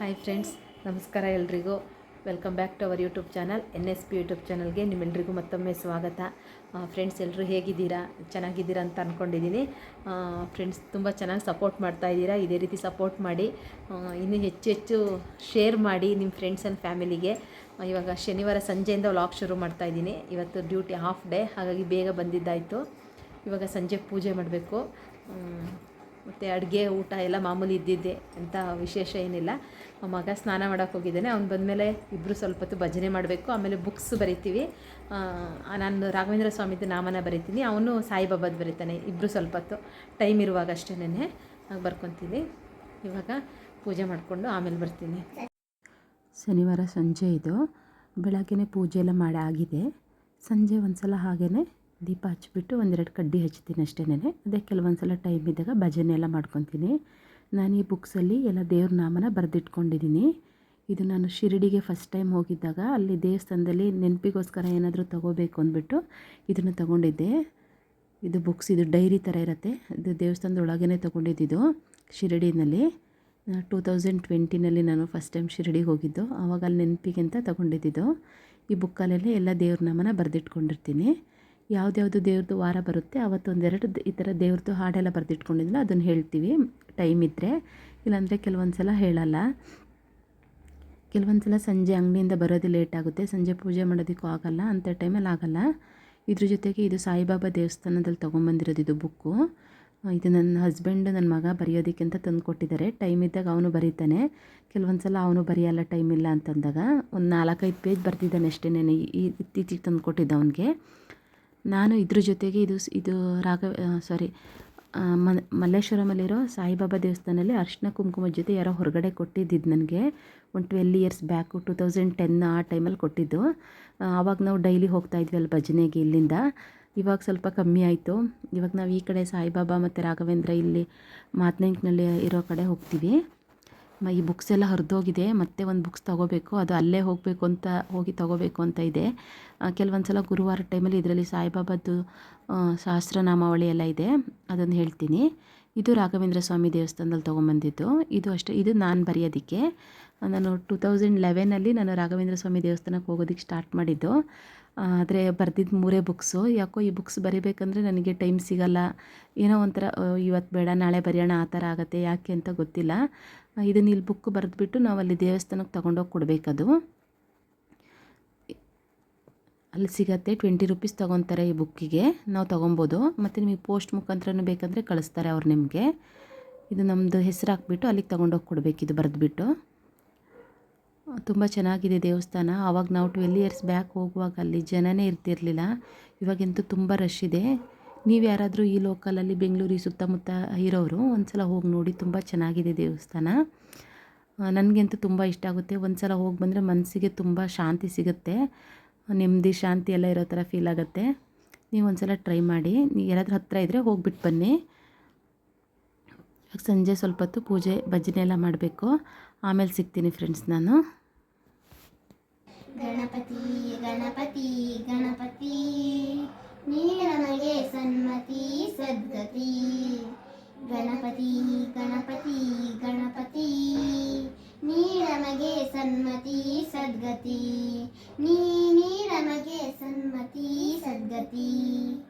Hi friends, ನಮಸ್ಕಾರ ಎಲ್ರಿಗೂ. Welcome back to our YouTube channel NSP YouTube ಚಾನಲ್ಗೆ ನಿಮ್ಮೆಲ್ಲರಿಗೂ ಮತ್ತೊಮ್ಮೆ ಸ್ವಾಗತ. ಫ್ರೆಂಡ್ಸ್, ಎಲ್ಲರೂ ಹೇಗಿದ್ದೀರಾ? ಚೆನ್ನಾಗಿದ್ದೀರಾ ಅಂತ ಅಂದ್ಕೊಂಡಿದ್ದೀನಿ. ಫ್ರೆಂಡ್ಸ್, ತುಂಬ ಚೆನ್ನಾಗಿ ಸಪೋರ್ಟ್ ಮಾಡ್ತಾಯಿದ್ದೀರಾ. ಇದೇ ರೀತಿ ಸಪೋರ್ಟ್ ಮಾಡಿ, ಇನ್ನೂ ಹೆಚ್ಚು ಶೇರ್ ಮಾಡಿ ನಿಮ್ಮ ಫ್ರೆಂಡ್ಸ್ ಆ್ಯಂಡ್ ಫ್ಯಾಮಿಲಿಗೆ. ಇವಾಗ ಶನಿವಾರ ಸಂಜೆಯಿಂದ ವ್ಲಾಗ್ ಶುರು ಮಾಡ್ತಾಯಿದ್ದೀನಿ. ಇವತ್ತು ಡ್ಯೂಟಿ ಹಾಫ್ ಡೇ, ಹಾಗಾಗಿ ಬೇಗ ಬಂದಿದ್ದಾಯಿತು. ಇವಾಗ ಸಂಜೆ ಪೂಜೆ ಮಾಡಬೇಕು. ಮತ್ತು ಅಡುಗೆ ಊಟ ಎಲ್ಲ ಮಾಮೂಲಿ ಇದ್ದಿದ್ದೆ, ಅಂತ ವಿಶೇಷ ಏನಿಲ್ಲ. ಮಗ ಸ್ನಾನ ಮಾಡೋಕ್ಕೆ ಹೋಗಿದ್ದಾನೆ. ಅವ್ನು ಬಂದಮೇಲೆ ಇಬ್ಬರು ಸ್ವಲ್ಪ ಹೊತ್ತು ಭಜನೆ ಮಾಡಬೇಕು. ಆಮೇಲೆ ಬುಕ್ಸ್ ಬರಿತೀವಿ. ನಾನು ರಾಘವೇಂದ್ರ ಸ್ವಾಮಿದು ನಾಮನ ಬರಿತೀನಿ, ಅವನು ಸಾಯಿಬಾಬಾದು ಬರೀತಾನೆ. ಇಬ್ಬರು ಸ್ವಲ್ಪ ಹೊತ್ತು ಟೈಮ್ ಇರುವಾಗ ಅಷ್ಟೇನೆ ಬರ್ಕೊತೀನಿ. ಇವಾಗ ಪೂಜೆ ಮಾಡಿಕೊಂಡು ಆಮೇಲೆ ಬರ್ತೀನಿ. ಶನಿವಾರ ಸಂಜೆ ಇದು. ಬೆಳಗ್ಗೆ ಪೂಜೆ ಎಲ್ಲ ಮಾಡಿ ಆಗಿದೆ. ಸಂಜೆ ಒಂದು ಸಲ ಹಾಗೇ ದೀಪ ಹಚ್ಚಿಬಿಟ್ಟು ಒಂದೆರಡು ಕಡ್ಡಿ ಹಚ್ತೀನಿ ಅಷ್ಟೇನೆ. ಅದೇ ಕೆಲವೊಂದು ಸಲ ಟೈಮ್ ಇದ್ದಾಗ ಭಜನೆ ಎಲ್ಲ ಮಾಡ್ಕೊತೀನಿ. ನಾನು ಈ ಬುಕ್ಸಲ್ಲಿ ಎಲ್ಲ ದೇವ್ರ ನಾಮನ ಬರೆದಿಟ್ಕೊಂಡಿದ್ದೀನಿ. ಇದು ನಾನು ಶಿರಡಿಗೆ ಫಸ್ಟ್ ಟೈಮ್ ಹೋಗಿದ್ದಾಗ ಅಲ್ಲಿ ದೇವಸ್ಥಾನದಲ್ಲಿ ನೆನಪಿಗೋಸ್ಕರ ಏನಾದರೂ ತೊಗೋಬೇಕು ಅಂದ್ಬಿಟ್ಟು ಇದನ್ನು ತೊಗೊಂಡಿದ್ದೆ. ಇದು ಬುಕ್ಸ್, ಇದು ಡೈರಿ ಥರ ಇರುತ್ತೆ. ಇದು ದೇವಸ್ಥಾನದೊಳಗೇ ತೊಗೊಂಡಿದ್ದು ಶಿರಡಿನಲ್ಲಿ. 2020ನಲ್ಲಿ ನಾನು ಫಸ್ಟ್ ಟೈಮ್ ಶಿರಡಿಗೆ ಹೋಗಿದ್ದು. ಆವಾಗ ಅಲ್ಲಿ ನೆನಪಿಗೆ ಅಂತ ತೊಗೊಂಡಿದ್ದು. ಈ ಬುಕ್ಕಲ್ಲೆಲ್ಲ ಎಲ್ಲ ದೇವ್ರ ನಾಮನ ಬರೆದಿಟ್ಕೊಂಡಿರ್ತೀನಿ. ಯಾವುದ್ಯಾವುದು ದೇವ್ರದ್ದು ವಾರ ಬರುತ್ತೆ ಆವತ್ತು ಒಂದೆರಡು ಈ ಥರ ದೇವ್ರದ್ದು ಹಾಡೆಲ್ಲ ಬರೆದಿಟ್ಕೊಂಡಿದ್ದಿಲ್ಲ, ಅದನ್ನು ಹೇಳ್ತೀವಿ ಟೈಮ್ ಇದ್ದರೆ. ಇಲ್ಲಾಂದರೆ ಕೆಲವೊಂದು ಸಲ ಹೇಳಲ್ಲ. ಕೆಲವೊಂದು ಸಲ ಸಂಜೆ ಅಂಗಡಿಯಿಂದ ಬರೋದು ಲೇಟ್ ಆಗುತ್ತೆ, ಸಂಜೆ ಪೂಜೆ ಮಾಡೋದಕ್ಕೂ ಆಗಲ್ಲ, ಅಂಥ ಟೈಮಲ್ಲಿ ಆಗಲ್ಲ. ಇದ್ರ ಜೊತೆಗೆ ಇದು ಸಾಯಿಬಾಬಾ ದೇವಸ್ಥಾನದಲ್ಲಿ ತೊಗೊಂಬಂದಿರೋದು ಇದು ಬುಕ್ಕು. ಇದು ನನ್ನ ಹಸ್ಬೆಂಡ್, ನನ್ನ ಮಗ ಬರೆಯೋದಕ್ಕೆ ಅಂತ ತಂದು ಕೊಟ್ಟಿದ್ದಾರೆ. ಟೈಮ್ ಇದ್ದಾಗ ಅವನು ಬರೀತಾನೆ, ಕೆಲವೊಂದು ಸಲ ಅವನು ಬರೆಯಲ್ಲ ಟೈಮ್ ಇಲ್ಲ ಅಂತಂದಾಗ. ಒಂದು 4-5 ಪೇಜ್ ಬರ್ತಿದ್ದಾನೆ ಅಷ್ಟೇನೆ. ಇತ್ತೀಚೆಗೆ ತಂದು ಕೊಟ್ಟಿದ್ದ ಅವನಿಗೆ. ನಾನು ಇದ್ರ ಜೊತೆಗೆ ಇದು ಮಲ್ಲೇಶ್ವರಮಲ್ಲಿರೋ ಸಾಯಿಬಾಬಾ ದೇವಸ್ಥಾನದಲ್ಲಿ ಅರಿಶಿನ ಕುಂಕುಮದ ಜೊತೆ ಯಾರೋ ಹೊರಗಡೆ ಕೊಟ್ಟಿದ್ದು ನನಗೆ. ಒಂದು 12 ಇಯರ್ಸ್ ಬ್ಯಾಕು, 2010 ಆ ಟೈಮಲ್ಲಿ ಕೊಟ್ಟಿದ್ದು. ಆವಾಗ ನಾವು ಡೈಲಿ ಹೋಗ್ತಾಯಿದ್ವಿ ಅಲ್ಲಿ ಭಜನೆಗೆ ಇಲ್ಲಿಂದ. ಇವಾಗ ಸ್ವಲ್ಪ ಕಮ್ಮಿ ಆಯಿತು. ಇವಾಗ ನಾವು ಈ ಕಡೆ ಸಾಯಿಬಾಬಾ ಮತ್ತು ರಾಘವೇಂದ್ರ ಇಲ್ಲಿ ಮಾತ್ನೆಂಕ್ನಲ್ಲಿ ಇರೋ ಕಡೆ ಹೋಗ್ತೀವಿ. ಈ ಬುಕ್ಸ್ ಎಲ್ಲ ಹರಿದೋಗಿದೆ. ಮತ್ತೆ ಒಂದು ಬುಕ್ಸ್ ತೊಗೋಬೇಕು, ಅದು ಅಲ್ಲೇ ಹೋಗಿ ತೊಗೋಬೇಕು ಅಂತ ಇದೆ. ಕೆಲವೊಂದು ಸಲ ಗುರುವಾರ ಟೈಮಲ್ಲಿ ಇದರಲ್ಲಿ ಸಾಯಿಬಾಬಾದ್ದು ಸಹಸ್ರನಾಮಾವಳಿ ಎಲ್ಲ ಇದೆ, ಅದನ್ನು ಹೇಳ್ತೀನಿ. ಇದು ರಾಘವೇಂದ್ರ ಸ್ವಾಮಿ ದೇವಸ್ಥಾನದಲ್ಲಿ ತೊಗೊಂಬಂದಿದ್ದು. ಇದು ಅಷ್ಟೇ, ಇದು ನಾನು ಬರೆಯೋದಕ್ಕೆ. ನಾನು 2011ನಲ್ಲಿ ನಾನು ರಾಘವೇಂದ್ರ ಸ್ವಾಮಿ ದೇವಸ್ಥಾನಕ್ಕೆ ಹೋಗೋದಕ್ಕೆ ಸ್ಟಾರ್ಟ್ ಮಾಡಿದ್ದು. ಆದರೆ ಬರೆದಿದ್ದು 3 ಬುಕ್ಸು. ಯಾಕೋ ಈ ಬುಕ್ಸ್ ಬರೀಬೇಕಂದ್ರೆ ನನಗೆ ಟೈಮ್ ಸಿಗಲ್ಲ. ಏನೋ ಒಂಥರ ಇವತ್ತು ಬೇಡ ನಾಳೆ ಬರೆಯೋಣ ಆ ಥರ ಆಗುತ್ತೆ, ಯಾಕೆ ಅಂತ ಗೊತ್ತಿಲ್ಲ. ಇದನ್ನು ಇಲ್ಲಿ ಬುಕ್ ಬರೆದ್ಬಿಟ್ಟು ನಾವು ಅಲ್ಲಿ ದೇವಸ್ಥಾನಕ್ಕೆ ತೊಗೊಂಡೋಗಿ ಕೊಡಬೇಕದು. ಅಲ್ಲಿ ಸಿಗತ್ತೆ, 20 ರೂಪೀಸ್ ತೊಗೊತಾರೆ ಈ ಬುಕ್ಕಿಗೆ. ನಾವು ತೊಗೊಬೋದು. ಮತ್ತು ನಿಮಗೆ ಪೋಸ್ಟ್ ಮುಖಾಂತರನೂ ಬೇಕಂದರೆ ಕಳಿಸ್ತಾರೆ ಅವ್ರು ನಿಮಗೆ. ಇದು ನಮ್ಮದು ಹೆಸರು ಹಾಕ್ಬಿಟ್ಟು ಅಲ್ಲಿಗೆ ತೊಗೊಂಡೋಗಿ ಕೊಡಬೇಕು, ಇದು ಬರೆದ್ಬಿಟ್ಟು. ತುಂಬ ಚೆನ್ನಾಗಿದೆ ದೇವಸ್ಥಾನ. ಆವಾಗ ನಾವು 12 ಇಯರ್ಸ್ ಬ್ಯಾಕ್ ಹೋಗುವಾಗ ಅಲ್ಲಿ ಜನನೇ ಇರ್ತಿರಲಿಲ್ಲ. ಇವಾಗಂತೂ ತುಂಬ ರಶ್ ಇದೆ. ನೀವು ಯಾರಾದರೂ ಈ ಲೋಕಲಲ್ಲಿ ಬೆಂಗಳೂರು ಸುತ್ತಮುತ್ತ ಇರೋರು ಒಂದು ಸಲ ಹೋಗಿ ನೋಡಿ, ತುಂಬ ಚೆನ್ನಾಗಿದೆ ದೇವಸ್ಥಾನ. ನನಗಂತೂ ತುಂಬ ಇಷ್ಟ ಆಗುತ್ತೆ. ಒಂದು ಸಲ ಹೋಗಿ ಬಂದರೆ ಮನಸ್ಸಿಗೆ ತುಂಬ ಶಾಂತಿ ಸಿಗುತ್ತೆ, ನೆಮ್ಮದಿ ಶಾಂತಿ ಎಲ್ಲ ಇರೋ ಥರ ಫೀಲ್ ಆಗುತ್ತೆ. ನೀವು ಒಂದು ಸಲ ಟ್ರೈ ಮಾಡಿ. ನೀವು ಯಾರಾದರೂ ಹತ್ತಿರ ಇದ್ದರೆ ಹೋಗ್ಬಿಟ್ಟು ಬನ್ನಿ. ಸಂಜೆ ಸ್ವಲ್ಪ ಹೊತ್ತು ಪೂಜೆ ಭಜನೆ ಎಲ್ಲ ಮಾಡಬೇಕು. ಆಮೇಲೆ ಸಿಗ್ತೀನಿ ಫ್ರೆಂಡ್ಸ್ ನಾನು. ಗಣಪತಿ ಗಣಪತಿ ಗಣಪತಿ ನೀಡ ನಮಗೆ ಸನ್ಮತಿ ಸದ್ಗತಿ. ಗಣಪತಿ ಗಣಪತಿ ಗಣಪತಿ ನೀಡ ನಮಗೆ ಸನ್ಮತಿ ಸದ್ಗತಿ. ನೀಡ ನಮಗೆ ಸನ್ಮತಿ ಸದ್ಗತಿ.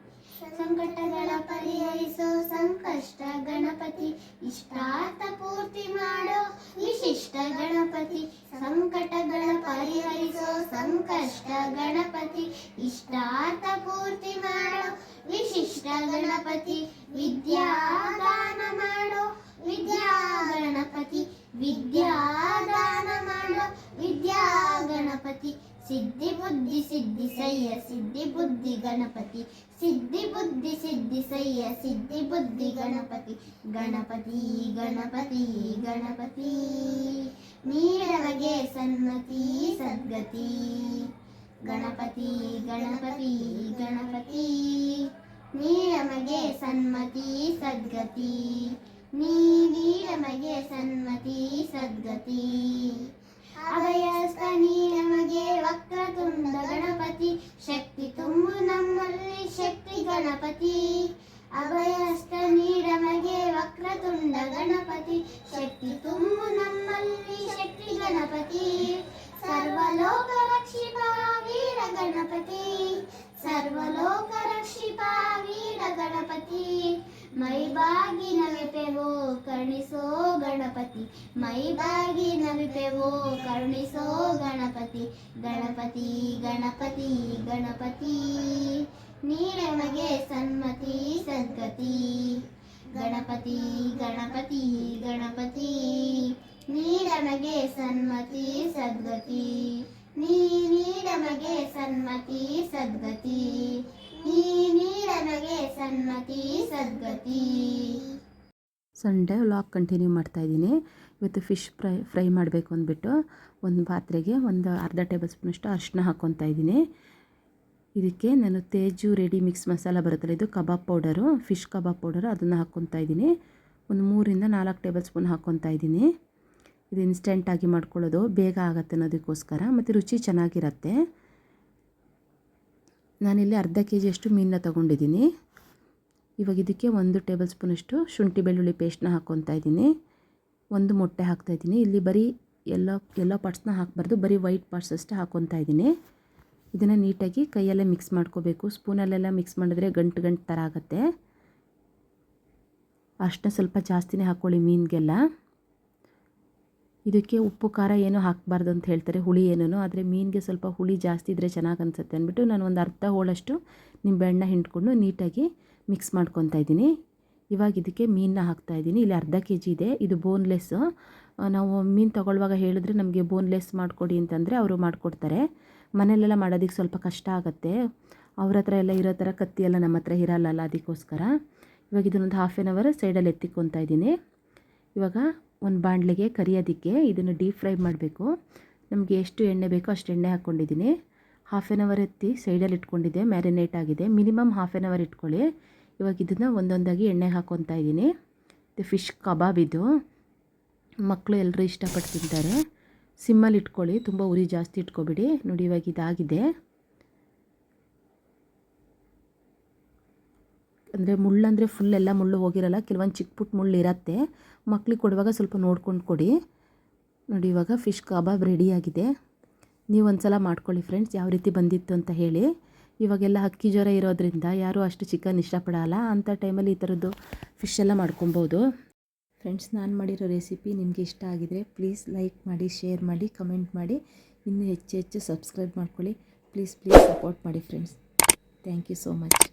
ಸಂಕಟಗಳ ಪರಿಹರಿಸೋ ಸಂಕಷ್ಟ ಗಣಪತಿ, ಇಷ್ಟಾರ್ಥ ಪೂರ್ತಿ ಮಾಡೋ ವಿಶಿಷ್ಟ ಗಣಪತಿ. ಸಂಕಟಗಳ ಪರಿಹರಿಸೋ ಸಂಕಷ್ಟ ಗಣಪತಿ, ಇಷ್ಟಾರ್ಥ ಪೂರ್ತಿ ಮಾಡೋ ವಿಶಿಷ್ಟ ಗಣಪತಿ. ವಿದ್ಯಾದಾನ ಮಾಡೋ ವಿದ್ಯಾ ಗಣಪತಿ, ವಿದ್ಯಾದಾನ ಮಾಡೋ ವಿದ್ಯಾ ಗಣಪತಿ. ಸಿದ್ಧಿ ಬುದ್ಧಿ ಸಿದ್ಧಿ ಸಯ್ಯ ಸಿದ್ಧಿ ಬುದ್ಧಿ ಗಣಪತಿ, ಸಿದ್ಧಿ ಬುದ್ಧಿ ಸಿದ್ಧಿ ಸಯ್ಯ ಸಿದ್ಧಿ ಬುದ್ಧಿ ಗಣಪತಿ. ಗಣಪತಿ ಗಣಪತಿ ಗಣಪತಿ ನೀಡ ನಮಗೆ ಸನ್ಮತಿ ಸದ್ಗತಿ. ಗಣಪತಿ ಗಣಪತಿ ಗಣಪತಿ ನೀಡ ನಮಗೆ ಸನ್ಮತಿ ಸದ್ಗತಿ. ನೀಡ ನಮಗೆ ಸನ್ಮತಿ ಸದ್ಗತಿ. ಅಭಯಸ್ತ ನೀಡ ನಮಗೆ ವಕ್ರತುಂಡ ಗಣಪತಿ, ಶಕ್ತಿ ತುಂಬು ನಮ್ಮಲ್ಲಿ ಶಕ್ತಿ ಗಣಪತಿ. ಅಭಯಸ್ತ ನೀಡ ನಮಗೆ ವಕ್ರತುಂಡ ಗಣಪತಿ ಶಕ್ತಿ ತುಂಬು ನಮ್ಮಲ್ಲಿ ಶಕ್ತಿ ಗಣಪತಿ ಸರ್ವಲೋಕ ರಕ್ಷಿಪ ವೀರ ಗಣಪತಿ ಸರ್ವಲೋಕ ರಕ್ಷಿಪ ವೀರ ಗಣಪತಿ ಮೈಬಾಗಿ ನವಿಪೆವೋ ಕರುಣಿಸೋ ಗಣಪತಿ ಮೈಬಾಗಿ ನವಿಪೆವೋ ಕರುಣಿಸೋ ಗಣಪತಿ ಗಣಪತಿ ಗಣಪತಿ ಗಣಪತಿ ನೀಡಮಗೆ ಸನ್ಮತಿ ಸದ್ಗತಿ ಗಣಪತಿ ಗಣಪತಿ ಗಣಪತಿ ನೀಡಮಗೆ ಸನ್ಮತಿ ಸದ್ಗತಿ ನೀಡಮಗೆ ಸನ್ಮತಿ ಸದ್ಗತಿ ನೀಡಮಗೆ ಸನ್ಮತಿ ಸದ್ಗತಿ. ಸಂಡೇ ವ್ಲಾಗ್ ಕಂಟಿನ್ಯೂ ಮಾಡ್ತಾಯಿದ್ದೀನಿ. ಇವತ್ತು ಫಿಶ್ ಫ್ರೈ ಮಾಡಬೇಕು ಅಂದ್ಬಿಟ್ಟು ಒಂದು ಪಾತ್ರೆಗೆ ಒಂದು ಅರ್ಧ ಟೇಬಲ್ ಸ್ಪೂನಷ್ಟು ಅರಿಶಿನ ಹಾಕ್ಕೊತಾ ಇದ್ದೀನಿ. ಇದಕ್ಕೆ ನಾನು ತೇಜು ರೆಡಿ ಮಿಕ್ಸ್ ಮಸಾಲ ಬರುತ್ತಲ್ಲ, ಇದು ಕಬಾಬ್ ಪೌಡರು, ಫಿಶ್ ಕಬಾಬ್ ಪೌಡರು, ಅದನ್ನು ಹಾಕ್ಕೊತಾ ಇದ್ದೀನಿ. ಒಂದು 3 ರಿಂದ 4 ಟೇಬಲ್ ಸ್ಪೂನ್ ಹಾಕ್ಕೊತಾ ಇದ್ದೀನಿ. ಇದು ಇನ್ಸ್ಟೆಂಟಾಗಿ ಮಾಡ್ಕೊಳ್ಳೋದು, ಬೇಗ ಆಗುತ್ತೆ ಅನ್ನೋದಕ್ಕೋಸ್ಕರ, ಮತ್ತು ರುಚಿ ಚೆನ್ನಾಗಿರುತ್ತೆ. ನಾನಿಲ್ಲಿ ಅರ್ಧ ಕೆಜಿಯಷ್ಟು ಮೀನನ್ನ ತೊಗೊಂಡಿದ್ದೀನಿ. ಇವಾಗ ಇದಕ್ಕೆ 1 ಟೇಬಲ್ ಸ್ಪೂನಷ್ಟು ಶುಂಠಿ ಬೆಳ್ಳುಳ್ಳಿ ಪೇಸ್ಟ್ನ ಹಾಕ್ಕೊತಾ ಇದ್ದೀನಿ. 1 ಮೊಟ್ಟೆ ಹಾಕ್ತಾಯಿದ್ದೀನಿ. ಇಲ್ಲಿ ಬರೀ ಎಲ್ಲೋ ಪಾರ್ಟ್ಸ್ನ ಹಾಕಬಾರ್ದು, ಬರೀ ವೈಟ್ ಪಾರ್ಟ್ಸ್ ಅಷ್ಟೇ ಹಾಕ್ಕೊತಾ ಇದ್ದೀನಿ. ಇದನ್ನು ನೀಟಾಗಿ ಕೈಯಲ್ಲೇ ಮಿಕ್ಸ್ ಮಾಡ್ಕೋಬೇಕು. ಸ್ಪೂನಲ್ಲೆಲ್ಲ ಮಿಕ್ಸ್ ಮಾಡಿದ್ರೆ ಗಂಟು ಥರ ಆಗುತ್ತೆ. ಅಷ್ಟನ್ನ ಸ್ವಲ್ಪ ಜಾಸ್ತಿನೇ ಹಾಕ್ಕೊಳ್ಳಿ ಮೀನಿಗೆಲ್ಲ. ಇದಕ್ಕೆ ಉಪ್ಪು ಖಾರ ಏನೂ ಹಾಕಬಾರ್ದು ಅಂತ ಹೇಳ್ತಾರೆ, ಹುಳಿ ಏನೂ. ಆದರೆ ಮೀನಿಗೆ ಸ್ವಲ್ಪ ಹುಳಿ ಜಾಸ್ತಿ ಇದ್ದರೆ ಚೆನ್ನಾಗಿ ಅನಿಸುತ್ತೆ ಅಂದ್ಬಿಟ್ಟು ನಾನು ಒಂದು ಅರ್ಧ ಹೋಳಷ್ಟು ನಿಂಬೆಹಣ್ಣು ಹಿಂಡ್ಕೊಂಡು ನೀಟಾಗಿ ಮಿಕ್ಸ್ ಮಾಡ್ಕೊತಾ ಇದ್ದೀನಿ. ಇವಾಗ ಇದಕ್ಕೆ ಮೀನನ್ನ ಹಾಕ್ತಾಯಿದ್ದೀನಿ. ಇಲ್ಲಿ ಅರ್ಧ ಕೆಜಿ ಇದೆ. ಇದು ಬೋನ್ಲೆಸ್ಸು. ನಾವು ಮೀನು ತೊಗೊಳ್ಳುವಾಗ ಹೇಳಿದ್ರೆ ನಮಗೆ ಬೋನ್ಲೆಸ್ ಮಾಡಿಕೊಡಿ ಅಂತಂದರೆ ಅವರು ಮಾಡಿಕೊಡ್ತಾರೆ. ಮನೆಯಲ್ಲೆಲ್ಲ ಮಾಡೋದಕ್ಕೆ ಸ್ವಲ್ಪ ಕಷ್ಟ ಆಗುತ್ತೆ. ಅವ್ರ ಹತ್ರ ಎಲ್ಲ ಇರೋ ಥರ ಕತ್ತಿ ಎಲ್ಲ ನಮ್ಮ ಹತ್ರ ಇರಲ್ಲ, ಅದಕ್ಕೋಸ್ಕರ. ಇವಾಗ ಇದನ್ನೊಂದು ಹಾಫ್ ಆನ್ ಅವರ್ ಸೈಡಲ್ಲಿ ಎತ್ತಿಕೊತಾ ಇದ್ದೀನಿ. ಇವಾಗ ಒಂದು ಬಾಣಲೆಗೆ ಕರಿಯೋದಕ್ಕೆ ಇದನ್ನು ಡೀಪ್ ಫ್ರೈ ಮಾಡಬೇಕು. ನಮಗೆ ಎಷ್ಟು ಎಣ್ಣೆ ಬೇಕೋ ಅಷ್ಟು ಎಣ್ಣೆ ಹಾಕ್ಕೊಂಡಿದ್ದೀನಿ. ಹಾಫ್ ಆನ್ ಅವರ್ ಎತ್ತಿ ಸೈಡಲ್ಲಿ ಇಟ್ಕೊಂಡಿದ್ದೆ, ಮ್ಯಾರಿನೇಟ್ ಆಗಿದೆ. ಮಿನಿಮಮ್ ಹಾಫ್ ಆನ್ ಅವರ್ ಇಟ್ಕೊಳ್ಳಿ. ಇವಾಗ ಇದನ್ನು ಒಂದೊಂದಾಗಿ ಎಣ್ಣೆಗೆ ಹಾಕ್ಕೊತಾ ಇದ್ದೀನಿ. ಇದು ಫಿಶ್ ಕಬಾಬ್, ಇದು ಮಕ್ಕಳು ಎಲ್ಲರೂ ಇಷ್ಟಪಟ್ಟು ತಿಂತಾರೆ. ಸಿಮ್ಮಲ್ಲಿ ಇಟ್ಕೊಳ್ಳಿ, ತುಂಬ ಉರಿ ಜಾಸ್ತಿ ಇಟ್ಕೊಬಿಡಿ. ನೋಡಿ ಇವಾಗ ಇದಾಗಿದೆ. ಅಂದರೆ ಮುಳ್ಳಂದರೆ ಫುಲ್ ಎಲ್ಲ ಮುಳ್ಳು ಹೋಗಿರಲ್ಲ, ಕೆಲವೊಂದು ಚಿಕ್ಕ ಪುಟ್ಟ ಮುಳ್ಳು ಇರುತ್ತೆ. ಮಕ್ಳಿಗೆ ಕೊಡುವಾಗ ಸ್ವಲ್ಪ ನೋಡ್ಕೊಂಡು ಕೊಡಿ. ನೋಡಿ ಇವಾಗ ಫಿಶ್ ಕಬಾಬ್ ರೆಡಿಯಾಗಿದೆ. ನೀವು ಒಂದು ಸಲ ಮಾಡ್ಕೊಳ್ಳಿ ಫ್ರೆಂಡ್ಸ್, ಯಾವ ರೀತಿ ಬಂದಿತ್ತು ಅಂತ ಹೇಳಿ. ಇವಾಗೆಲ್ಲ ಹಕ್ಕಿ ಜ್ವರ ಇರೋದ್ರಿಂದ ಯಾರೂ ಅಷ್ಟು ಚಿಕನ್ ಇಷ್ಟಪಡಲ್ಲ. ಅಂಥ ಟೈಮಲ್ಲಿ ಈ ಥರದ್ದು ಫಿಶ್ ಎಲ್ಲ ಮಾಡ್ಕೊಬೋದು. ಫ್ರೆಂಡ್ಸ್, ನಾನು ಮಾಡಿರೋ ರೆಸಿಪಿ ನಿಮಗೆ ಇಷ್ಟ ಆಗಿದರೆ ಪ್ಲೀಸ್ ಲೈಕ್ ಮಾಡಿ, ಶೇರ್ ಮಾಡಿ, ಕಮೆಂಟ್ ಮಾಡಿ. ಇನ್ನೂ ಹೆಚ್ಚು ಸಬ್ಸ್ಕ್ರೈಬ್ ಮಾಡ್ಕೊಳ್ಳಿ. ಪ್ಲೀಸ್ ಸಪೋರ್ಟ್ ಮಾಡಿ friends. Thank you so much.